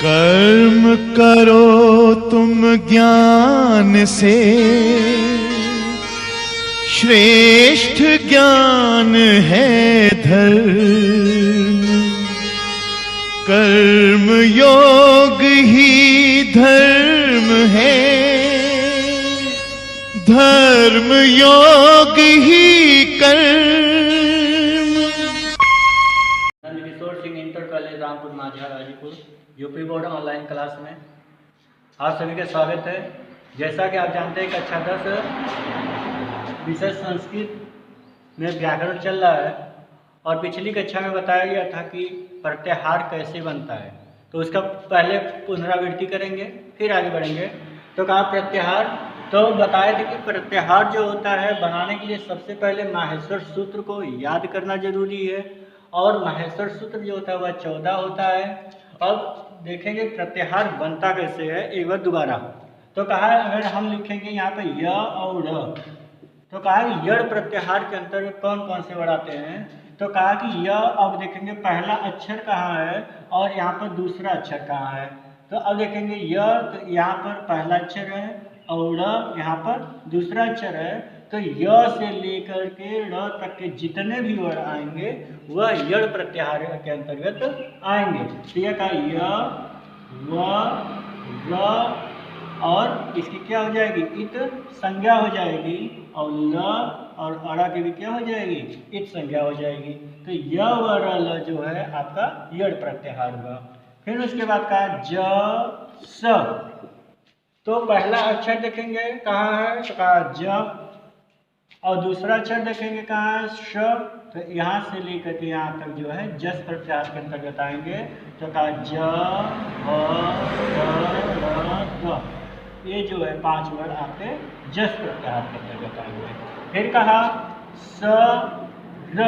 कर्म करो तुम ज्ञान से, श्रेष्ठ ज्ञान है धर्म। कर्म योग ही धर्म है, धर्म योग ही कर्म। किशोर सिंह इंटर कॉलेज रामपुर माझा Ghazipur UP board online class में आप सभी का स्वागत है। जैसा कि आप जानते हैं कक्षा 10 विषय संस्कृत में व्याकरण चल रहा है और पिछली कक्षा में बताया गया था कि प्रत्याहार कैसे बनता है, तो उसका पहले पुनरावृत्ति करेंगे फिर आगे बढ़ेंगे। तो कहा प्रत्याहार, तो बताए थे कि प्रत्याहार जो होता है बनाने के लिए सबसे पहले माहेश्वर सूत्र को याद करना जरूरी है और माहेश्वर सूत्र जो होता है वह 14 होता है। अब देखेंगे प्रत्याहार बनता कैसे है एक बार दोबारा। तो कहा अगर हम लिखेंगे यहाँ पे य और र, तो कहा यड़ प्रत्याहार के अंतर्गत कौन कौन से वर्ड आते हैं। तो कहा कि य, अब देखेंगे पहला अक्षर कहाँ है और यहाँ पर दूसरा अक्षर कहाँ है। तो अब देखेंगे य, तो यहाँ पर पहला अक्षर है और र यहाँ पर दूसरा अक्षर है। तो य से लेकर के र तक के जितने भी वर्ड आएंगे वह यड़ प्रत्याहार के अंतर्गत आएंगे। तो यह कहा य, व, र और इसकी क्या हो जाएगी इत संज्ञा हो जाएगी और ल और अड़ा की भी क्या हो जाएगी इत संज्ञा हो जाएगी। तो य व र ल जो है आपका यड़ प्रत्याहार हुआ। फिर उसके बाद कहा ज स, तो पहला अक्षर देखेंगे कहाँ है तो कहा ज और दूसरा अक्षर देखेंगे कहाँ है श। तो यहाँ से लेकर के यहाँ तक जो है जस प्रत्याहार के अंतर्गत आएंगे। तो कहा ज र ये जो है 5 वर्ड आपके जस प्रत्याहार के अंतर्गत आएंगे। फिर कहा स र,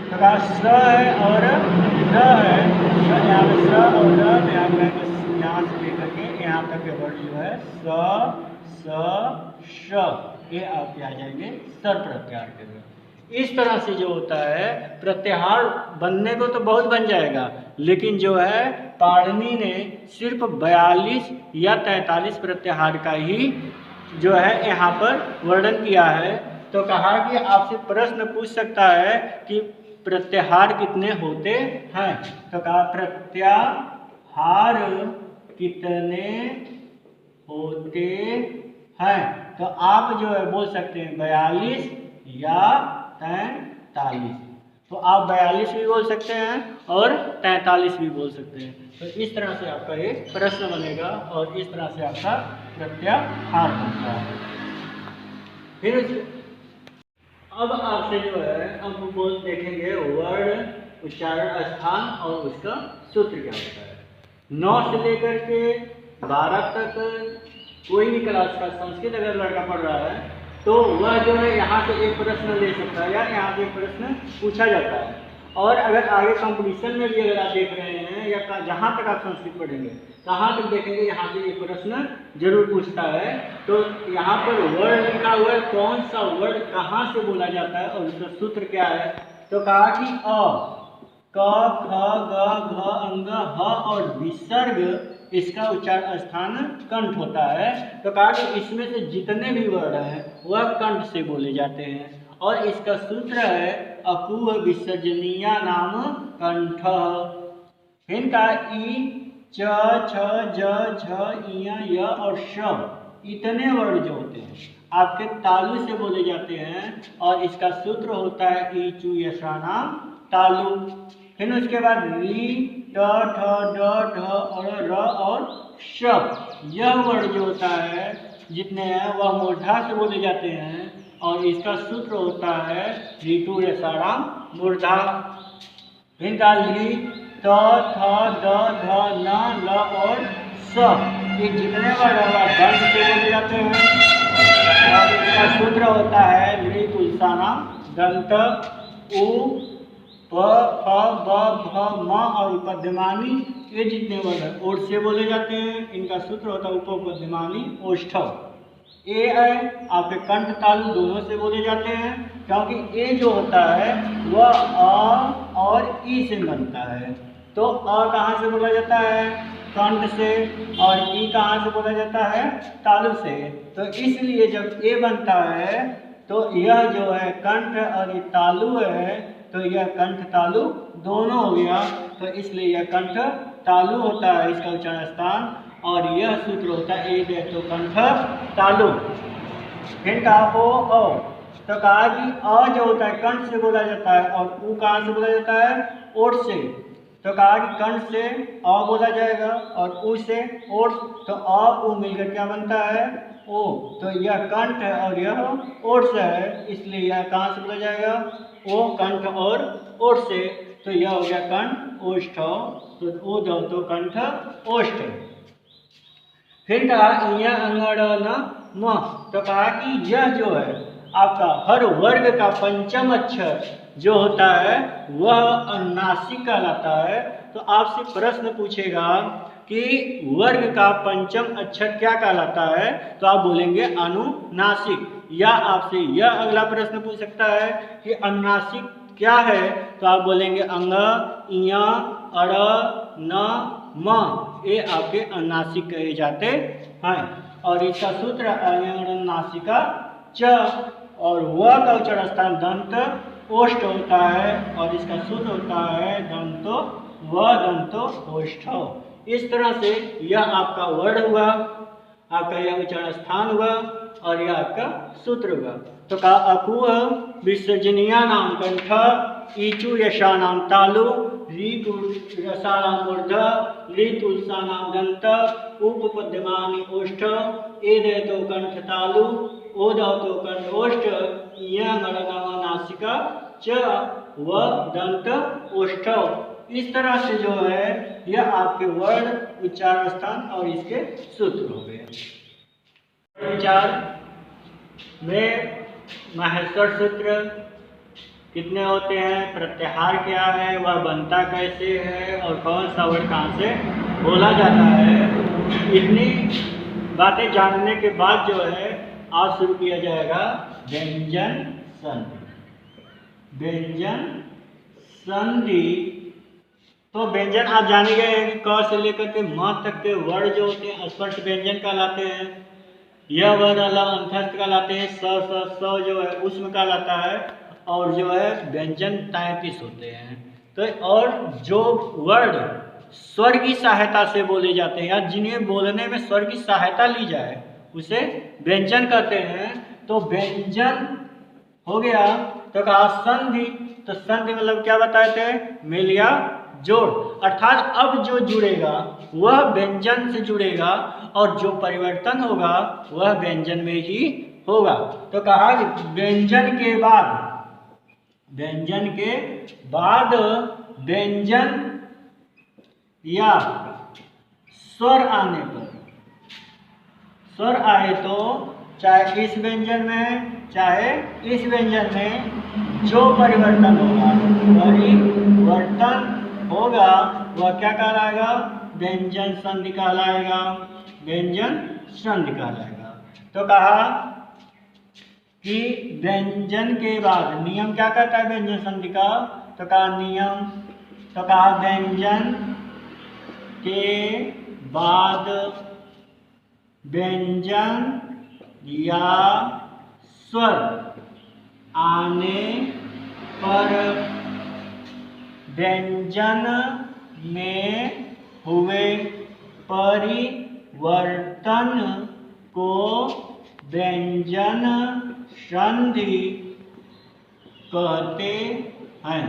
तो कहा स है और र है। तो यहाँ पे स और र में यहाँ से लेकर के यहाँ तक के वर्ड जो है स श ये आपके आ जाएंगे सर प्रत्याहार के अंदर। इस तरह से जो होता है प्रत्याहार बनने को तो बहुत बन जाएगा, लेकिन जो है पाणिनि ने सिर्फ 42 या 43 प्रत्याहार का ही जो है यहाँ पर वर्णन किया है। तो कहा कि आपसे प्रश्न पूछ सकता है कि प्रत्याहार कितने होते हैं। तो कहा प्रत्याहार कितने होते हैं। तो आप जो है बोल सकते हैं 42 या 43। तो आप 42 भी बोल सकते हैं और 43 भी बोल सकते हैं। तो इस तरह से आपका एक प्रश्न बनेगा और इस तरह से आपका प्रत्याहार बनता है। फिर अब आपसे जो है अब बोल देखेंगे वर्ण उच्चारण स्थान और उसका सूत्र क्या होता है। 9 से लेकर के 12 तक कोई भी क्लास का संस्कृत अगर लड़का पढ़ रहा है तो वह जो है यहाँ से एक प्रश्न ले सकता है या यहाँ से एक प्रश्न पूछा जाता है। और अगर आगे कंपटीशन में भी अगर आप देख रहे हैं या जहाँ तक आप संस्कृत पढ़ेंगे कहाँ तक देखेंगे यहाँ से एक प्रश्न जरूर पूछता है। तो यहाँ पर वर्ड लिखा हुआ है, कौन सा वर्ड कहाँ से बोला जाता है और उसका सूत्र क्या है। तो कहा कि अ, क, ख, ग, घ, अंग, ह और विसर्ग इसका उच्चारण स्थान कंठ होता है। तो कहा कि इसमें से जितने भी वर्ड हैं वह कंठ से बोले जाते हैं और इसका सूत्र है अपूह विसर्जनीय नाम कंठ। फिर कहा ई, च, छ, ज, झ, इय, य और श इतने वर्ड जो होते हैं आपके तालु से बोले जाते हैं और इसका सूत्र होता है ई, चु, यशा नाम तालु। फिर उसके बाद री, ट, ठ, ड, ढ और र और श यह वर्ड जो होता है जितने हैं वह मूर्धा से बोले जाते हैं और इसका सूत्र होता है ऋतु यशाराम मूर्धा। फिर का ली, त, थ, द, ध, न, ल और स ये जितने वर्ड है दंत से बोले जाते हैं और इसका सूत्र होता है ऋतु यशाराम दंत उ, प, फ, ब, भ, म और उपद्यमानी ये जितने वर्ड है ओठ से बोले जाते हैं। इनका सूत्र होता है उपपद्यमानी ओष्ठव। ए है आपके कंठ तालु दोनों से बोले जाते हैं क्योंकि ए जो होता है वह अ और ई से बनता है तो अ कहाँ से बोला जाता है? कंठ से। और ई कहाँ से बोला जाता है? तालु से। तो इसलिए जब ए बनता है तो यह जो है कंठ और ये तालु है, तो यह कंठ तालु दोनों हो गया, तो इसलिए यह कंठ तालु होता है इसका उच्चारण स्थान। और यह सूत्र होता है ए दे तो कंठ तालु। फिर कहा ओ औ, तो कहा कि अ जो होता है कंठ से बोला जाता है और उ कहाँ से बोला जाता है? ओठ से। तो कहा कि कंठ से अ बोला जाएगा और उ से ओठ, तो अ उ मिलकर क्या बनता है? ओ। तो यह कंठ और यह ओठ से है, इसलिए यह कहाँ से बोला जाएगा? ओ कंठ और ओठ से। तो यह हो गया कंठ ओष्ठ, तो ओ दो तो कंठ ओष्ठ। फिर कहा इया अंगड़ न म, तो कहा कि यह जो है आपका हर वर्ग का पंचम अक्षर जो होता है वह अनुनासिक कहलाता है। तो आपसे प्रश्न पूछेगा कि वर्ग का पंचम अक्षर क्या कहलाता है, तो आप बोलेंगे अनुनासिक। या आपसे यह अगला प्रश्न पूछ सकता है कि अनुनासिक क्या है, तो आप बोलेंगे अंग, इया, अड़, न, म, ये आपके अनुनासिक कहे जाते हैं। और इसका सूत्र अनुनासिका च, और वह का उच्चारण स्थान दंत ओष्ठ होता है, और इसका सूत्र होता है दंतो व दंतो ओष्ठ। इस तरह से यह आपका वर्ण हुआ, आपका यह उच्चारण स्थान हुआ, और यह आपका सूत्र हुआ। तो कहा अकुह विसर्जनीय नाम कंठ, ईचु यशा नाम तालु, रीतु रसा नाम ऊर्ध, ऋतुलसा नाम दंत, उपपद्यमानी ओष्ठ, ए दे तो कंठ तालु, ओ द तो कंठ ओष्ठ, इया गणनामा नासिका च व दंत ओष्ठ। इस तरह से जो है यह आपके वर्ण, उच्चारण स्थान और इसके सूत्र हो गए। विचार में माहेश्वर सूत्र कितने होते हैं, प्रत्याहार क्या है, वह बनता कैसे है, और कौन सा वर्ड कहाँ से बोला जाता है, इतनी बातें जानने के बाद जो है आज शुरू किया जाएगा व्यंजन संधि। व्यंजन संधि, तो व्यंजन आप जाने गए हैं कि क से लेकर के म तक के वर्ण जो होते हैं स्पर्श व्यंजन कहलाते हैं। यह वर्ण अलग अंतस्थ कहलाते हैं, स जो है उष्म कहलाता है, और जो है व्यंजन 33 होते हैं। तो और जो वर्ण स्वर की सहायता से बोले जाते हैं या जिन्हें बोलने में स्वर की सहायता ली जाए उसे व्यंजन कहते हैं। तो व्यंजन हो गया। तो कहा संधि, तो संधि मतलब क्या बताए थे? मेल या जोड़, अर्थात अब जो जुड़ेगा वह व्यंजन से जुड़ेगा और जो परिवर्तन होगा वह व्यंजन में ही होगा। तो कहा कि व्यंजन के बाद व्यंजन या स्वर आने पर, स्वर आए तो चाहे इस व्यंजन में चाहे इस व्यंजन में जो परिवर्तन होगा वह क्या कहलाएगा? व्यंजन संधि कहलाएगा। व्यंजन संधि कहलाएगा। तो कहा कि व्यंजन के बाद नियम क्या कहता है व्यंजन संधि का? तो कहा नियम, तो कहा व्यंजन के बाद व्यंजन या स्वर आने पर व्यंजन में हुए परिवर्तन को व्यंजन संधि कहते हैं।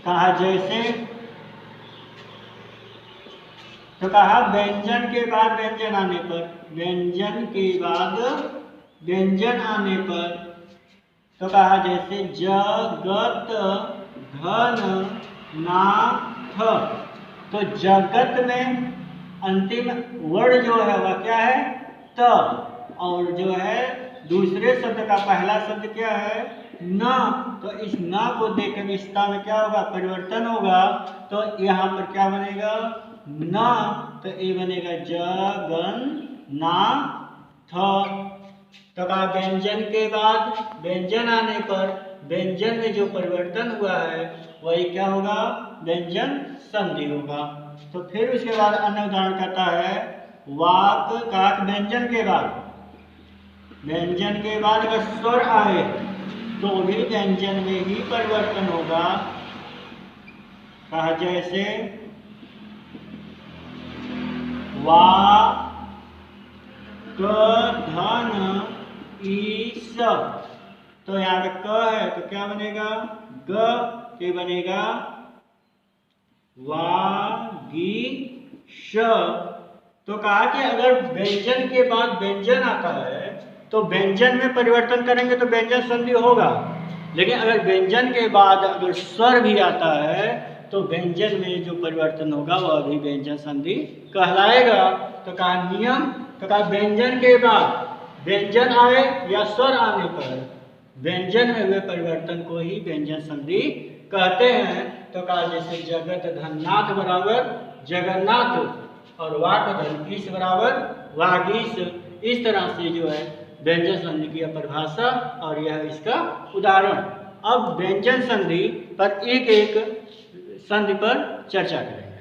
कहा जैसे, तो कहा व्यंजन के बाद व्यंजन आने पर, व्यंजन के बाद व्यंजन आने पर, तो कहा जैसे जगत धन नाथ, तो जगत में अंतिम वर्ण जो है वह क्या है? त, और जो है दूसरे शब्द का पहला शब्द क्या है? न। तो इस न को देखकर रिश्ता में क्या होगा? परिवर्तन होगा। तो यहाँ पर क्या बनेगा? न, तो ये बनेगा जगन ना थ। तो कहा व्यंजन के बाद व्यंजन आने पर व्यंजन में जो परिवर्तन हुआ है वही क्या होगा? व्यंजन संधि होगा। तो फिर उसके बाद अन्य उदाहरण कहता है वाक काक व्यंजन के बाद अगर स्वर आए तो भी व्यंजन में ही परिवर्तन होगा। कहा जैसे वा क धन ई स, तो यहाँ पे क है तो क्या बनेगा ग के बनेगा वा गी श। तो कहा कि अगर व्यंजन के बाद व्यंजन आता है तो व्यंजन में परिवर्तन करेंगे तो व्यंजन संधि होगा, लेकिन अगर व्यंजन के बाद अगर स्वर भी आता है तो व्यंजन में जो परिवर्तन होगा वह भी व्यंजन संधि कहलाएगा। तो कहा नियम, तो कहा व्यंजन के बाद व्यंजन आए या स्वर आने पर व्यंजन में हुए परिवर्तन को ही व्यंजन संधि कहते हैं। तो कहा जैसे जगत धननाथ बराबर जगन्नाथ और वाक धन ईश बराबर वागीश, इस तरह से जो है व्यंजन संधि की परिभाषा और यह इसका उदाहरण। अब व्यंजन संधि पर एक एक संधि पर चर्चा करें।